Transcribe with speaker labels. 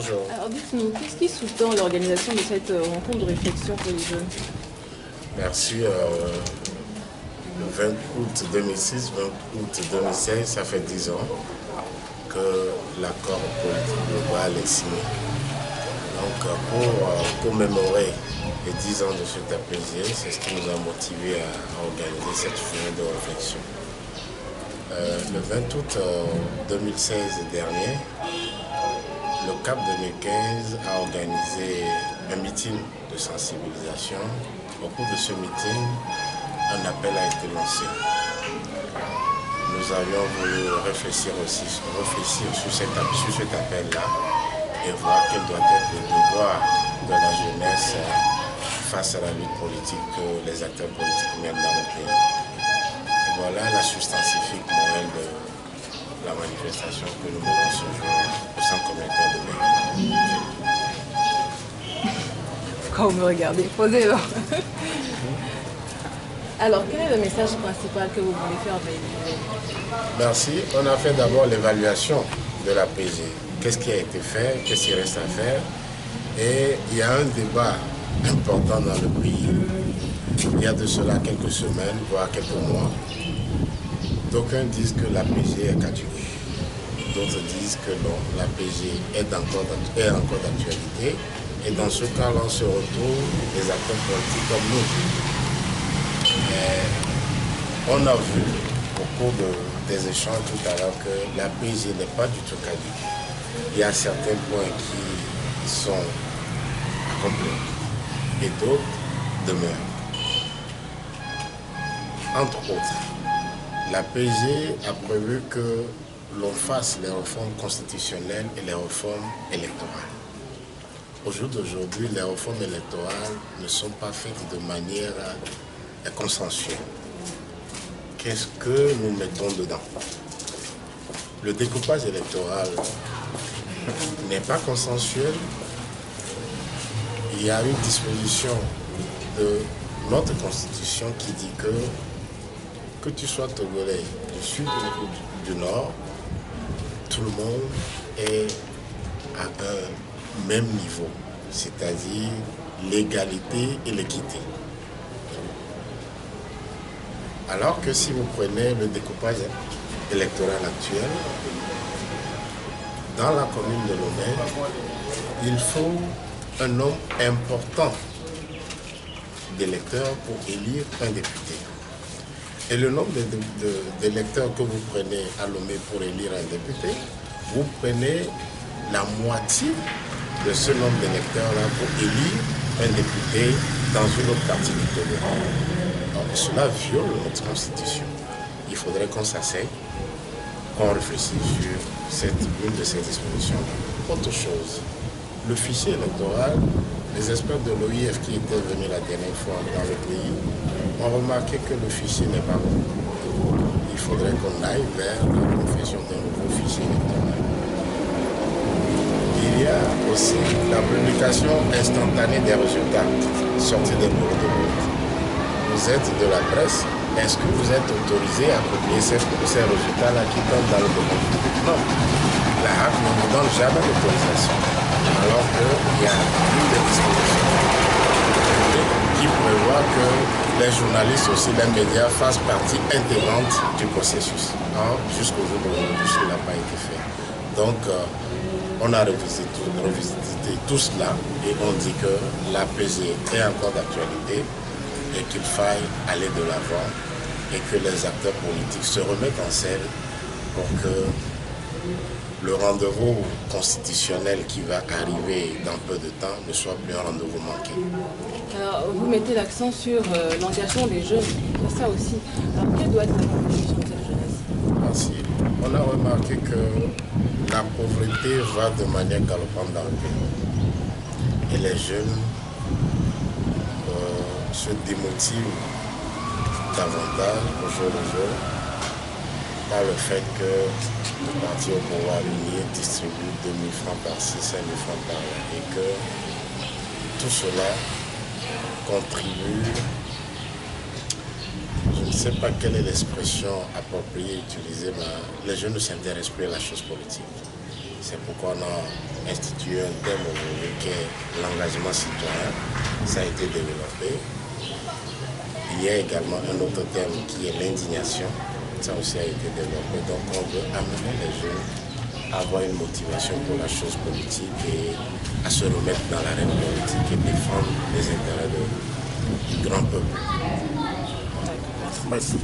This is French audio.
Speaker 1: Bonjour.
Speaker 2: Alors dites-nous, qu'est-ce qui sous-tend l'organisation de cette rencontre de réflexion pour les jeunes?
Speaker 1: Merci. Le 20 août 2006, 20 août 2016, ça fait 10 ans que l'accord politique global est signé. Donc pour commémorer les 10 ans de cet apaisé, c'est ce qui nous a motivés à organiser cette journée de réflexion. Le 20 août 2016 dernier, le CAP 2015 a organisé un meeting de sensibilisation. Au cours de ce meeting, un appel a été lancé. Nous avions voulu réfléchir sur cet appel-là et voir quel doit être le devoir de la jeunesse face à la lutte politique que les acteurs politiques mènent dans le pays. Et voilà la substantifique morale de la manifestation que nous menons ce jour au centre communautaire de Bénin.
Speaker 2: Pourquoi vous me regardez? Posez-le. Alors, quel est le message principal que vous voulez faire véhiculer?
Speaker 1: Merci. On a fait d'abord l'évaluation de la PG. Qu'est-ce qui a été fait? Qu'est-ce qui reste à faire? Et il y a un débat important dans le pays. Il y a de cela quelques semaines, voire quelques mois. D'aucuns disent que la PG est caduque. D'autres disent que non, la PG est encore d'actualité. Et dans ce cas, on se retrouve des acteurs politiques comme nous. Et on a vu au cours des échanges tout à l'heure que la PG n'est pas du tout caduque. Il y a certains points qui sont accomplis et d'autres demeurent. Entre autres, la PG a prévu que l'on fasse les réformes constitutionnelles et les réformes électorales. Au jour d'aujourd'hui, les réformes électorales ne sont pas faites de manière consensuelle. Qu'est-ce que nous mettons dedans? Le découpage électoral n'est pas consensuel. Il y a une disposition de notre constitution qui dit que tu sois togolais du sud ou du nord, tout le monde est à un même niveau, c'est-à-dire l'égalité et l'équité. Alors que si vous prenez le découpage électoral actuel, dans la commune de Lomé, il faut un nombre important d'électeurs pour élire un député. Et le nombre d'électeurs que vous prenez à Lomé pour élire un député, vous prenez la moitié de ce nombre d'électeurs-là pour élire un député dans une autre partie du Togo. Donc cela viole notre constitution. Il faudrait qu'on s'asseye, qu'on réfléchisse sur une de ces dispositions. Autre chose, le fichier électoral, les experts de l'OIF qui étaient venus la dernière fois dans le pays ont remarqué que le fichier n'est pas bon. Il faudrait qu'on aille vers la confection d'un nouveau fichier électoral. Il y a aussi la publication instantanée des résultats sortis des bureaux de vote. Vous êtes de la presse, est-ce que vous êtes autorisé à publier ces résultats-là qui tombent dans le domaine public? Non. La HAC ne nous donne jamais d'autorisation, alors qu'il y a une des dispositions qui prévoit que les journalistes aussi, les médias fassent partie intégrante du processus. Jusqu'au jour d'aujourd'hui, cela n'a pas été fait. Donc, on a revisité tout cela et on dit que la PG est encore d'actualité et qu'il faille aller de l'avant et que les acteurs politiques se remettent en scène pour que le rendez-vous constitutionnel qui va arriver dans peu de temps ne soit plus un rendez-vous manqué.
Speaker 2: Alors, vous mettez l'accent sur l'engagement des jeunes, ça aussi. Alors, quelle doit être la contribution de cette jeunesse?
Speaker 1: Merci. On a remarqué que la pauvreté va de manière galopante dans le pays. Et les jeunes se démotivent davantage au jour le jour par le fait que le parti au pouvoir uni distribue 2 000 francs par-ci, 5 000 francs par-là et que tout cela contribue, je ne sais pas quelle est l'expression appropriée utilisée, mais les jeunes ne s'intéressent plus à la chose politique. C'est pourquoi on a institué un thème aujourd'hui qui est l'engagement citoyen. Ça a été développé. Il y a également un autre thème qui est l'indignation. Ça aussi a été développé. Donc on veut amener les jeunes à avoir une motivation pour la chose politique et à se remettre dans l'arène politique et défendre les intérêts du grand peuple.
Speaker 2: Merci.